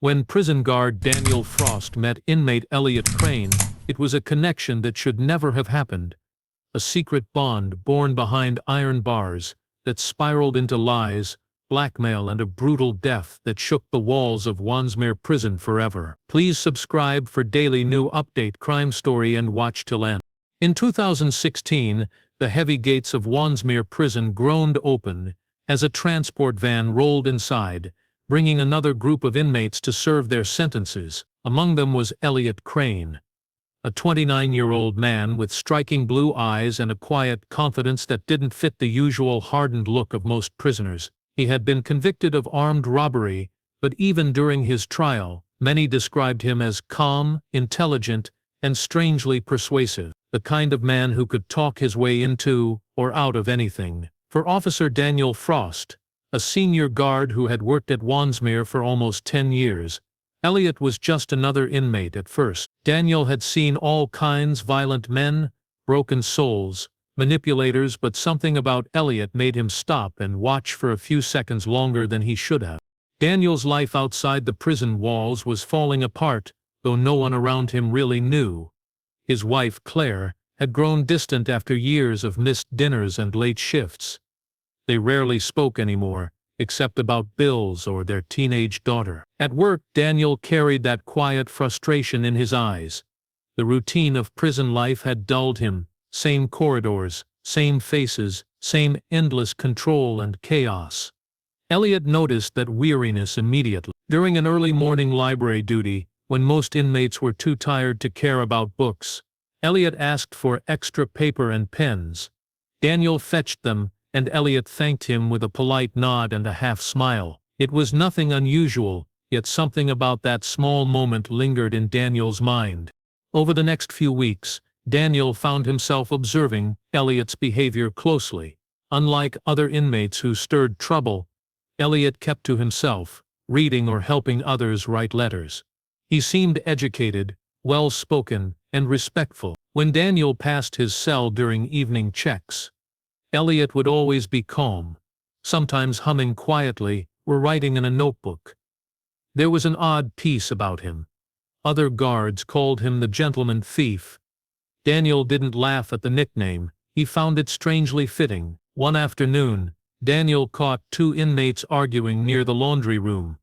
When prison guard Daniel Frost met inmate Elliot Crane, it was a connection that should never have happened. A secret bond born behind iron bars that spiraled into lies, blackmail, and a brutal death that shook the walls of Wandsmere Prison forever. Please subscribe for daily new update crime story and watch till end. In 2016, the heavy gates of Wandsmere Prison groaned open as a transport van rolled inside, bringing another group of inmates to serve their sentences. Among them was Elliot Crane, a 29-year-old man with striking blue eyes and a quiet confidence that didn't fit the usual hardened look of most prisoners. He had been convicted of armed robbery, but even during his trial, many described him as calm, intelligent, and strangely persuasive, the kind of man who could talk his way into or out of anything. For Officer Daniel Frost, a senior guard who had worked at Wandsmere for almost 10 years, Elliot was just another inmate at first. Daniel had seen all kinds: violent men, broken souls, manipulators, but something about Elliot made him stop and watch for a few seconds longer than he should have. Daniel's life outside the prison walls was falling apart, though no one around him really knew. His wife, Claire, had grown distant after years of missed dinners and late shifts. They rarely spoke anymore, except about bills or their teenage daughter. At work, Daniel carried that quiet frustration in his eyes. The routine of prison life had dulled him: same corridors, same faces, same endless control and chaos. Elliot noticed that weariness immediately. During an early morning library duty, when most inmates were too tired to care about books, Elliot asked for extra paper and pens. Daniel fetched them, and Elliot thanked him with a polite nod and a half-smile. It was nothing unusual, yet something about that small moment lingered in Daniel's mind. Over the next few weeks, Daniel found himself observing Elliot's behavior closely. Unlike other inmates who stirred trouble, Elliot kept to himself, reading or helping others write letters. He seemed educated, well-spoken, and respectful. When Daniel passed his cell during evening checks, Elliot would always be calm, sometimes humming quietly or writing in a notebook. There was an odd peace about him. Other guards called him the gentleman thief. Daniel didn't laugh at the nickname. He found it strangely fitting. One afternoon, Daniel caught two inmates arguing near the laundry room.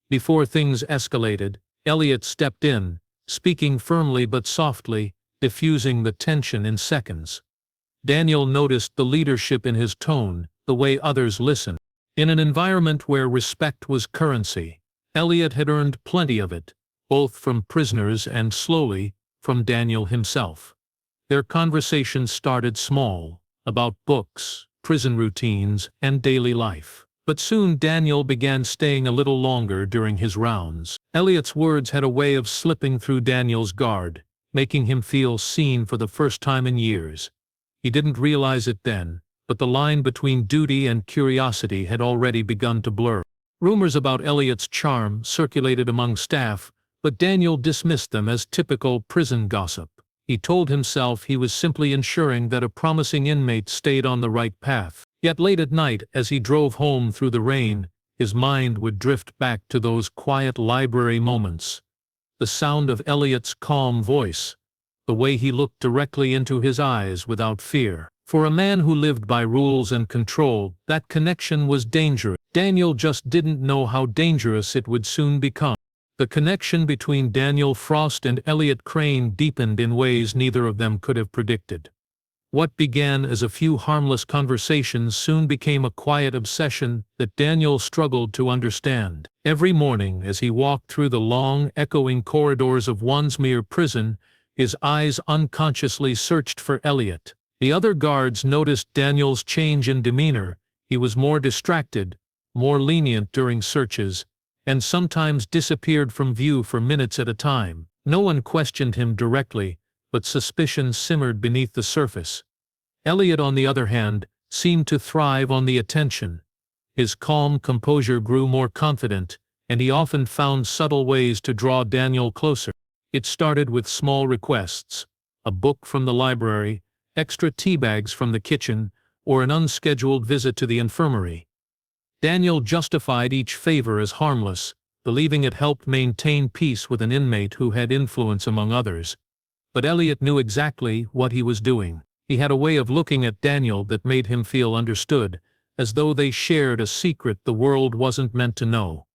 Before things escalated, Elliot stepped in, speaking firmly but softly, diffusing the tension in seconds. Daniel noticed the leadership in his tone, the way others listened. In an environment where respect was currency, Elliot had earned plenty of it, both from prisoners and, slowly, from Daniel himself. Their conversations started small, about books, prison routines, and daily life. But soon Daniel began staying a little longer during his rounds. Elliot's words had a way of slipping through Daniel's guard, making him feel seen for the first time in years. He didn't realize it then, but the line between duty and curiosity had already begun to blur. Rumors about Elliot's charm circulated among staff, but Daniel dismissed them as typical prison gossip. He told himself he was simply ensuring that a promising inmate stayed on the right path. Yet late at night, as he drove home through the rain, his mind would drift back to those quiet library moments. The sound of Elliot's calm voice, the way he looked directly into his eyes without fear. For a man who lived by rules and control, that connection was dangerous. Daniel just didn't know how dangerous it would soon become. The connection between Daniel Frost and Elliot Crane deepened in ways neither of them could have predicted. What began as a few harmless conversations soon became a quiet obsession that Daniel struggled to understand. Every morning, as he walked through the long, echoing corridors of Wandsmere Prison, his eyes unconsciously searched for Elliot. The other guards noticed Daniel's change in demeanor. He was more distracted, more lenient during searches, and sometimes disappeared from view for minutes at a time. No one questioned him directly, but suspicion simmered beneath the surface. Elliot, on the other hand, seemed to thrive on the attention. His calm composure grew more confident, and he often found subtle ways to draw Daniel closer. It started with small requests: a book from the library, extra tea bags from the kitchen, or an unscheduled visit to the infirmary. Daniel justified each favor as harmless, believing it helped maintain peace with an inmate who had influence among others. But Elliot knew exactly what he was doing. He had a way of looking at Daniel that made him feel understood, as though they shared a secret the world wasn't meant to know.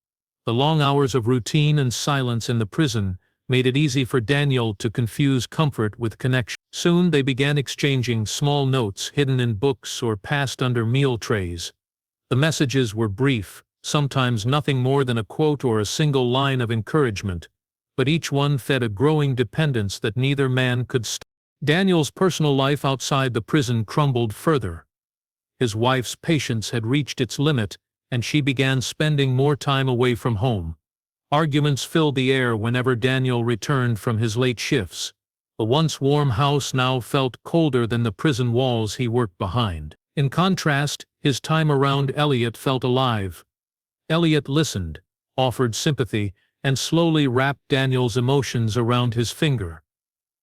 The long hours of routine and silence in the prison made it easy for Daniel to confuse comfort with connection. Soon they began exchanging small notes hidden in books or passed under meal trays. The messages were brief, sometimes nothing more than a quote or a single line of encouragement, but each one fed a growing dependence that neither man could stop. Daniel's personal life outside the prison crumbled further. His wife's patience had reached its limit, and she began spending more time away from home. Arguments filled the air whenever Daniel returned from his late shifts. The once warm house now felt colder than the prison walls he worked behind. In contrast, his time around Elliot felt alive. Elliot listened, offered sympathy, and slowly wrapped Daniel's emotions around his finger.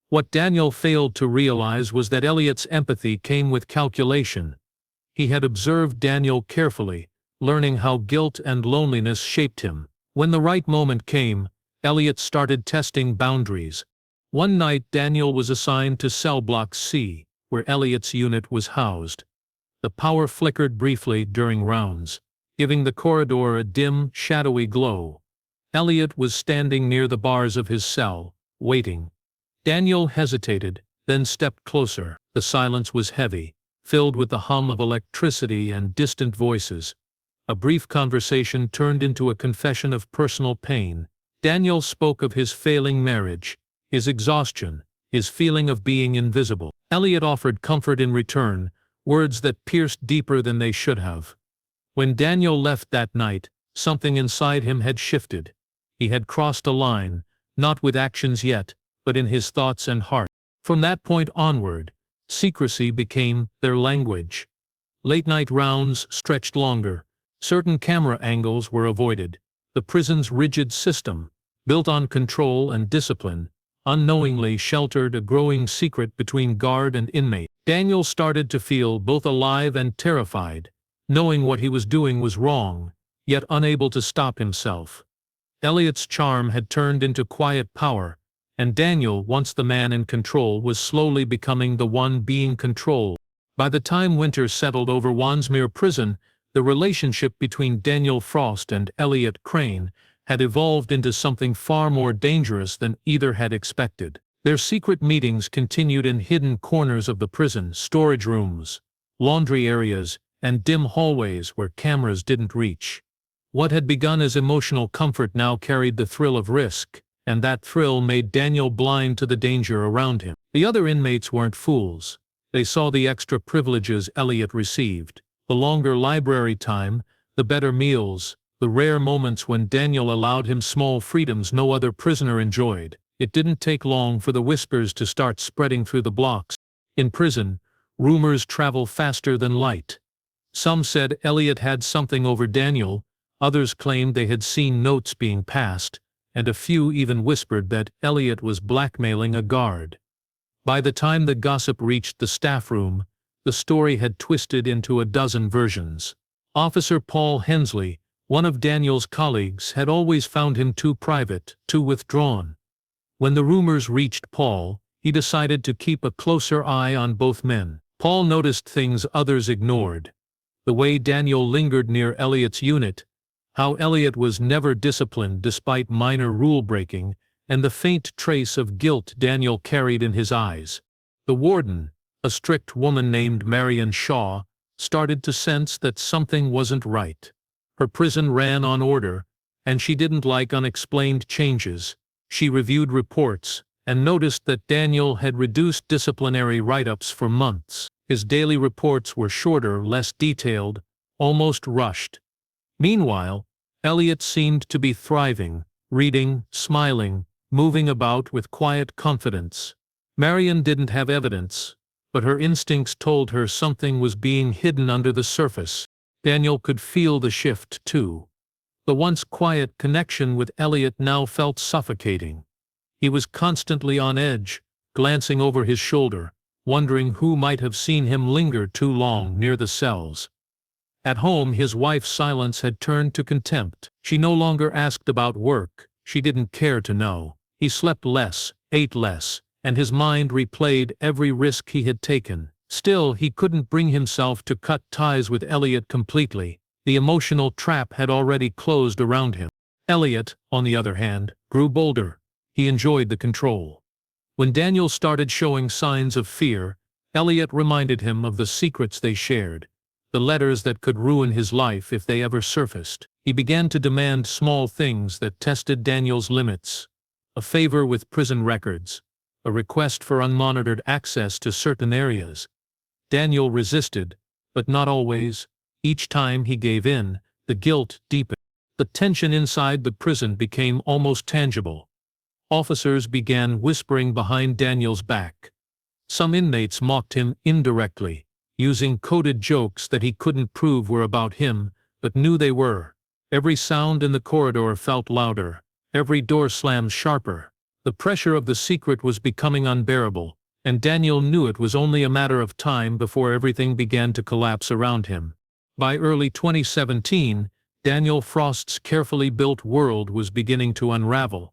What Daniel failed to realize was that Elliot's empathy came with calculation. He had observed Daniel carefully, learning how guilt and loneliness shaped him. When the right moment came, Elliot started testing boundaries. One night Daniel was assigned to cell block C, where Elliot's unit was housed. The power flickered briefly during rounds, giving the corridor a dim, shadowy glow. Elliot was standing near the bars of his cell, waiting. Daniel hesitated, then stepped closer. The silence was heavy, filled with the hum of electricity and distant voices. A brief conversation turned into a confession of personal pain. Daniel spoke of his failing marriage, his exhaustion, his feeling of being invisible. Elliot offered comfort in return, words that pierced deeper than they should have. When Daniel left that night, something inside him had shifted. He had crossed a line, not with actions yet, but in his thoughts and heart. From that point onward, secrecy became their language. Late-night rounds stretched longer. Certain camera angles were avoided. The prison's rigid system, built on control and discipline, unknowingly sheltered a growing secret between guard and inmate. Daniel started to feel both alive and terrified, knowing what he was doing was wrong, yet unable to stop himself. Elliot's charm had turned into quiet power, and Daniel, once the man in control, was slowly becoming the one being controlled. By the time winter settled over Wandsmere Prison, the relationship between Daniel Frost and Elliot Crane had evolved into something far more dangerous than either had expected. Their secret meetings continued in hidden corners of the prison, storage rooms, laundry areas, and dim hallways where cameras didn't reach. What had begun as emotional comfort now carried the thrill of risk, and that thrill made Daniel blind to the danger around him. The other inmates weren't fools. They saw the extra privileges Elliot received, the longer library time, the better meals, the rare moments when Daniel allowed him small freedoms no other prisoner enjoyed. It didn't take long for the whispers to start spreading through the blocks. In prison, rumors travel faster than light. Some said Elliot had something over Daniel, others claimed they had seen notes being passed, and a few even whispered that Elliot was blackmailing a guard. By the time the gossip reached the staff room, the story had twisted into a dozen versions. Officer Paul Hensley, one of Daniel's colleagues, had always found him too private, too withdrawn. When the rumors reached Paul, he decided to keep a closer eye on both men. Paul noticed things others ignored. The way Daniel lingered near Elliot's unit, how Elliot was never disciplined despite minor rule-breaking, and the faint trace of guilt Daniel carried in his eyes. The warden, a strict woman named Marion Shaw, started to sense that something wasn't right. Her prison ran on order, and she didn't like unexplained changes. She reviewed reports, and noticed that Daniel had reduced disciplinary write-ups for months. His daily reports were shorter, less detailed, almost rushed. Meanwhile, Elliot seemed to be thriving, reading, smiling, moving about with quiet confidence. Marion didn't have evidence, but her instincts told her something was being hidden under the surface. Daniel could feel the shift, too. The once quiet connection with Elliot now felt suffocating. He was constantly on edge, glancing over his shoulder, wondering who might have seen him linger too long near the cells. At home, his wife's silence had turned to contempt. She no longer asked about work, she didn't care to know. He slept less, ate less, and his mind replayed every risk he had taken. Still, he couldn't bring himself to cut ties with Elliot completely. The emotional trap had already closed around him. Elliot, on the other hand, grew bolder. He enjoyed the control. When Daniel started showing signs of fear, Elliot reminded him of the secrets they shared, the letters that could ruin his life if they ever surfaced. He began to demand small things that tested Daniel's limits. A favor with prison records, a request for unmonitored access to certain areas. Daniel resisted, but not always. Each time he gave in, the guilt deepened. The tension inside the prison became almost tangible. Officers began whispering behind Daniel's back. Some inmates mocked him indirectly, using coded jokes that he couldn't prove were about him, but knew they were. Every sound in the corridor felt louder, every door slammed sharper. The pressure of the secret was becoming unbearable, and Daniel knew it was only a matter of time before everything began to collapse around him. By early 2017, Daniel Frost's carefully built world was beginning to unravel.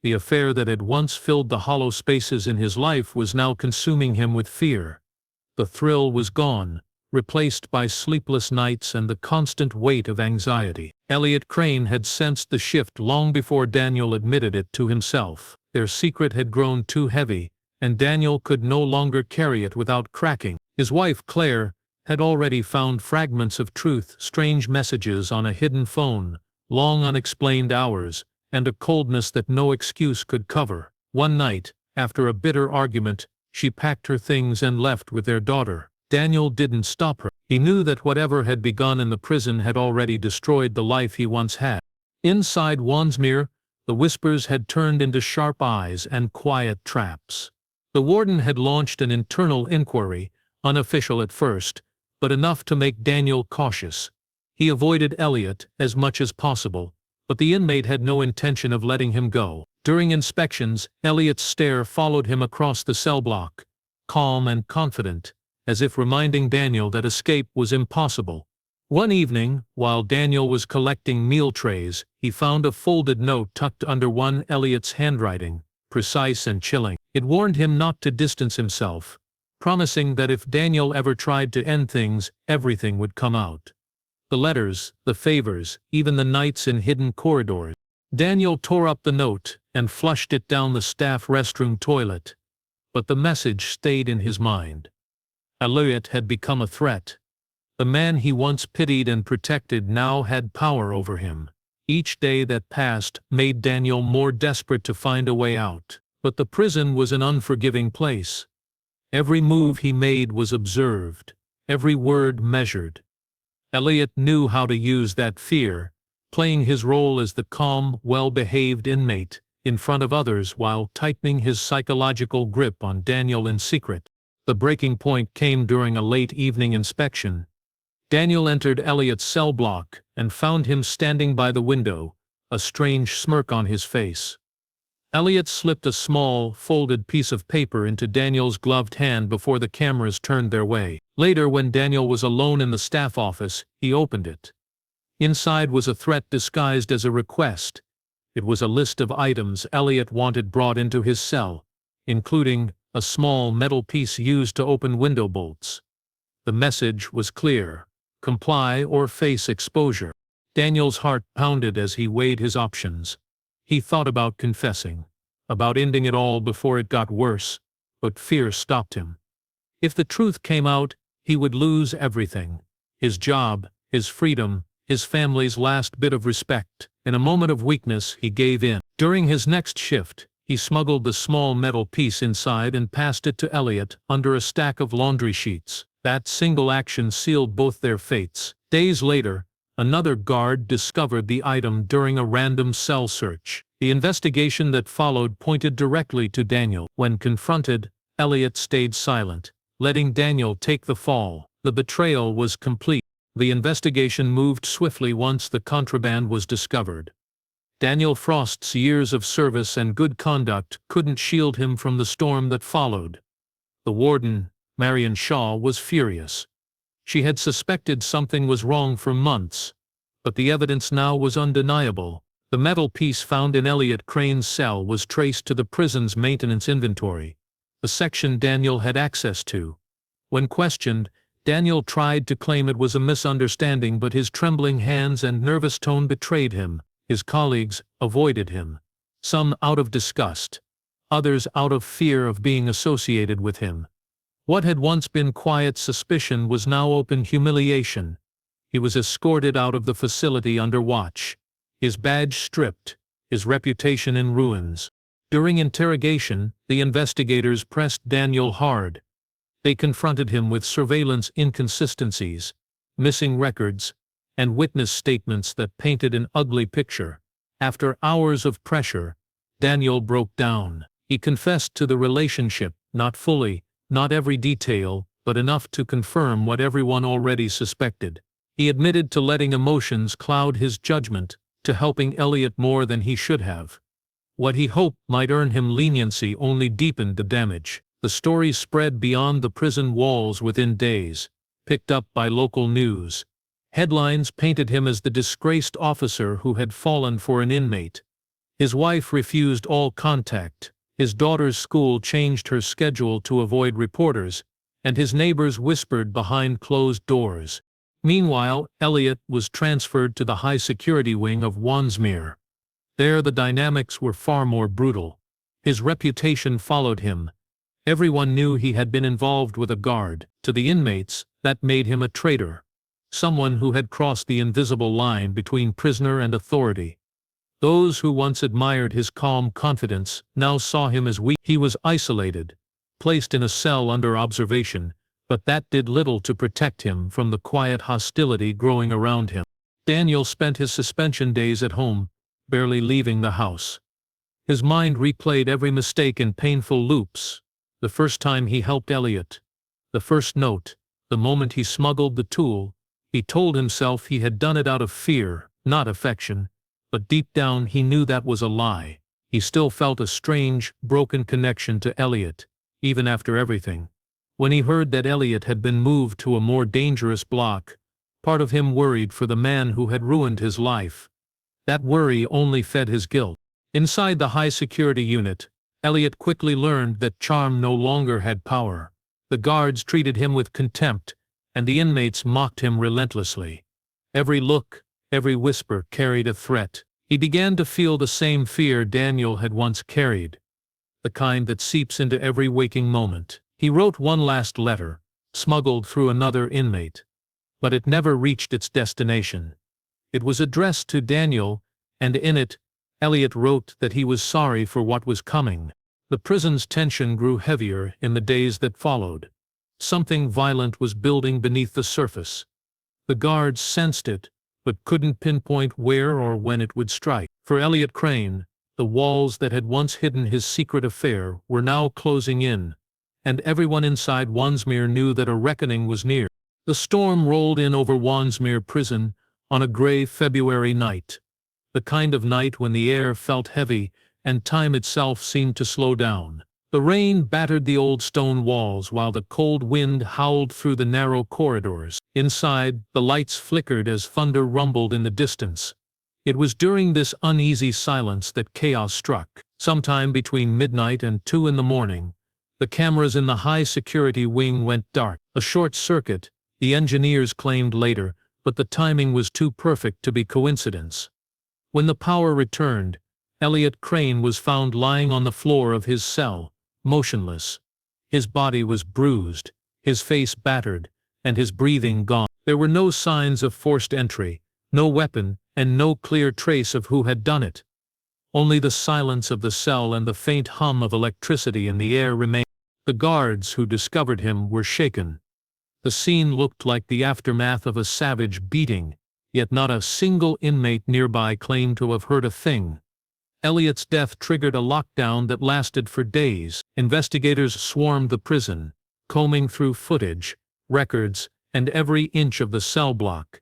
The affair that had once filled the hollow spaces in his life was now consuming him with fear. The thrill was gone, replaced by sleepless nights and the constant weight of anxiety. Elliot Crane had sensed the shift long before Daniel admitted it to himself. Their secret had grown too heavy, and Daniel could no longer carry it without cracking. His wife, Claire, had already found fragments of truth, strange messages on a hidden phone, long unexplained hours, and a coldness that no excuse could cover. One night, after a bitter argument, she packed her things and left with their daughter. Daniel didn't stop her. He knew that whatever had begun in the prison had already destroyed the life he once had. Inside Wandsmere, the whispers had turned into sharp eyes and quiet traps. The warden had launched an internal inquiry, unofficial at first, but enough to make Daniel cautious. He avoided Elliot as much as possible, but the inmate had no intention of letting him go. During inspections, Elliot's stare followed him across the cell block, calm and confident, as if reminding Daniel that escape was impossible. One evening, while Daniel was collecting meal trays, he found a folded note tucked under one Elliot's handwriting, precise and chilling. It warned him not to distance himself, promising that if Daniel ever tried to end things, everything would come out. The letters, the favors, even the nights in hidden corridors. Daniel tore up the note and flushed it down the staff restroom toilet. But the message stayed in his mind. Elliot had become a threat. The man he once pitied and protected now had power over him. Each day that passed made Daniel more desperate to find a way out. But the prison was an unforgiving place. Every move he made was observed, every word measured. Elliot knew how to use that fear, playing his role as the calm, well-behaved inmate in front of others while tightening his psychological grip on Daniel in secret. The breaking point came during a late evening inspection. Daniel entered Elliot's cell block and found him standing by the window, a strange smirk on his face. Elliot slipped a small, folded piece of paper into Daniel's gloved hand before the cameras turned their way. Later, when Daniel was alone in the staff office, he opened it. Inside was a threat disguised as a request. It was a list of items Elliot wanted brought into his cell, including a small metal piece used to open window bolts. The message was clear: comply or face exposure. Daniel's heart pounded as he weighed his options. He thought about confessing, about ending it all before it got worse, but fear stopped him. If the truth came out, he would lose everything: his job, his freedom, his family's last bit of respect. In a moment of weakness, he gave in. During his next shift, he smuggled the small metal piece inside and passed it to Elliot under a stack of laundry sheets. That single action sealed both their fates. Days later, another guard discovered the item during a random cell search. The investigation that followed pointed directly to Daniel. When confronted, Elliot stayed silent, letting Daniel take the fall. The betrayal was complete. The investigation moved swiftly once the contraband was discovered. Daniel Frost's years of service and good conduct couldn't shield him from the storm that followed. The warden, Marion Shaw, was furious. She had suspected something was wrong for months, but the evidence now was undeniable. The metal piece found in Elliot Crane's cell was traced to the prison's maintenance inventory, a section Daniel had access to. When questioned, Daniel tried to claim it was a misunderstanding, but his trembling hands and nervous tone betrayed him. His colleagues avoided him, some out of disgust, others out of fear of being associated with him. What had once been quiet suspicion was now open humiliation. He was escorted out of the facility under watch, his badge stripped, his reputation in ruins. During interrogation, the investigators pressed Daniel hard. They confronted him with surveillance inconsistencies, missing records, and witness statements that painted an ugly picture. After hours of pressure, Daniel broke down. He confessed to the relationship, not fully, not every detail, but enough to confirm what everyone already suspected. He admitted to letting emotions cloud his judgment, to helping Elliot more than he should have. What he hoped might earn him leniency only deepened the damage. The story spread beyond the prison walls within days, picked up by local news. Headlines painted him as the disgraced officer who had fallen for an inmate. His wife refused all contact, his daughter's school changed her schedule to avoid reporters, and his neighbors whispered behind closed doors. Meanwhile, Elliot was transferred to the high-security wing of Wandsmere. There the dynamics were far more brutal. His reputation followed him. Everyone knew he had been involved with a guard. To the inmates, that made him a traitor, someone who had crossed the invisible line between prisoner and authority. Those who once admired his calm confidence now saw him as weak. He was isolated, placed in a cell under observation, but that did little to protect him from the quiet hostility growing around him. Daniel spent his suspension days at home, barely leaving the house. His mind replayed every mistake in painful loops. The first time he helped Elliot, the first note, the moment he smuggled the tool. He told himself he had done it out of fear, not affection, but deep down he knew that was a lie. He still felt a strange, broken connection to Elliot, even after everything. When he heard that Elliot had been moved to a more dangerous block, part of him worried for the man who had ruined his life. That worry only fed his guilt. Inside the high-security unit, Elliot quickly learned that charm no longer had power. The guards treated him with contempt, and the inmates mocked him relentlessly. Every look, every whisper carried a threat. He began to feel the same fear Daniel had once carried, the kind that seeps into every waking moment. He wrote one last letter, smuggled through another inmate, but it never reached its destination. It was addressed to Daniel, and in it, Elliot wrote that he was sorry for what was coming. The prison's tension grew heavier in the days that followed. Something violent was building beneath the surface. The guards sensed it, but couldn't pinpoint where or when it would strike. For Elliot Crane, the walls that had once hidden his secret affair were now closing in, and everyone inside Wandsmere knew that a reckoning was near. The storm rolled in over Wandsmere Prison on a gray February night, the kind of night when the air felt heavy and time itself seemed to slow down. The rain battered the old stone walls while the cold wind howled through the narrow corridors. Inside, the lights flickered as thunder rumbled in the distance. It was during this uneasy silence that chaos struck. Sometime between midnight and 2 in the morning, the cameras in the high-security wing went dark. A short circuit, the engineers claimed later, but the timing was too perfect to be coincidence. When the power returned, Elliot Crane was found lying on the floor of his cell, motionless. His body was bruised, his face battered, and his breathing gone. There were no signs of forced entry, no weapon, and no clear trace of who had done it. Only the silence of the cell and the faint hum of electricity in the air remained. The guards who discovered him were shaken. The scene looked like the aftermath of a savage beating, yet not a single inmate nearby claimed to have heard a thing. Elliot's death triggered a lockdown that lasted for days. Investigators swarmed the prison, combing through footage, records, and every inch of the cell block.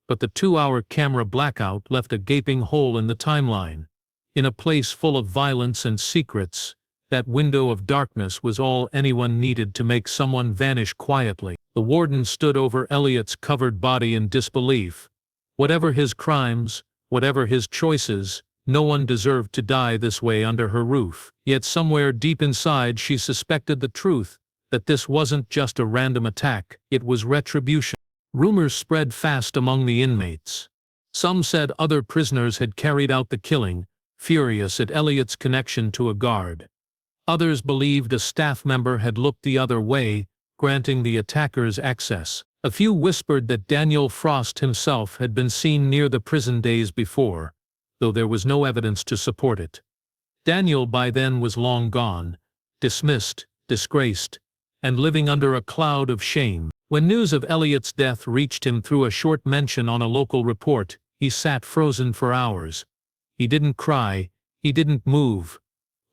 But the 2-hour camera blackout left a gaping hole in the timeline. In a place full of violence and secrets, That window of darkness was all anyone needed to make someone vanish quietly. The warden stood over Elliot's covered body in disbelief. Whatever his crimes, whatever his choices, no one deserved to die this way under her roof. Yet somewhere deep inside she suspected the truth, that this wasn't just a random attack, it was retribution. Rumors spread fast among the inmates. Some said other prisoners had carried out the killing, furious at Elliot's connection to a guard. Others believed a staff member had looked the other way, granting the attackers access. A few whispered that Daniel Frost himself had been seen near the prison days before, though there was no evidence to support it. Daniel by then was long gone, dismissed, disgraced, and living under a cloud of shame. When news of Elliot's death reached him through a short mention on a local report, he sat frozen for hours. He didn't cry, he didn't move.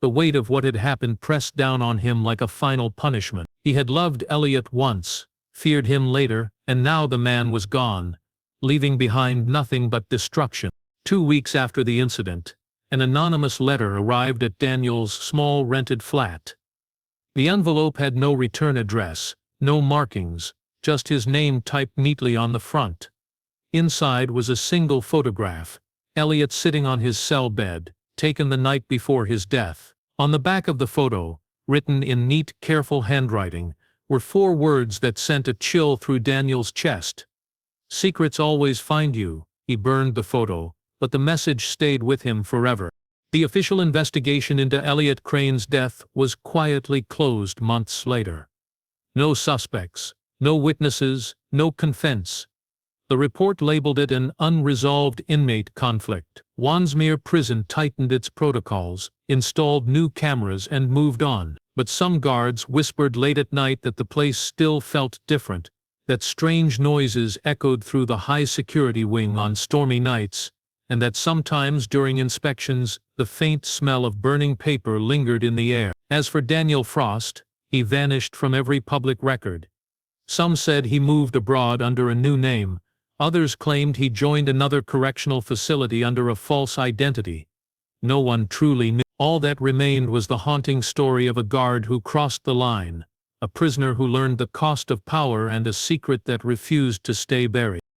The weight of what had happened pressed down on him like a final punishment. He had loved Elliot once, feared him later, and now the man was gone, leaving behind nothing but destruction. 2 weeks after the incident, an anonymous letter arrived at Daniel's small rented flat. The envelope had no return address, no markings, just his name typed neatly on the front. Inside was a single photograph, Elliot sitting on his cell bed, taken the night before his death. On the back of the photo, written in neat, careful handwriting, were 4 words that sent a chill through Daniel's chest. "Secrets always find you." He burned the photo, but the message stayed with him forever. The official investigation into Elliot Crane's death was quietly closed months later. No suspects, no witnesses, no confess. The report labeled it an unresolved inmate conflict. Wandsmere Prison tightened its protocols, installed new cameras and moved on. But some guards whispered late at night that the place still felt different, that strange noises echoed through the high-security wing on stormy nights, and that sometimes during inspections, the faint smell of burning paper lingered in the air. As for Daniel Frost, he vanished from every public record. Some said he moved abroad under a new name. Others claimed he joined another correctional facility under a false identity. No one truly knew. All that remained was the haunting story of a guard who crossed the line, a prisoner who learned the cost of power and a secret that refused to stay buried.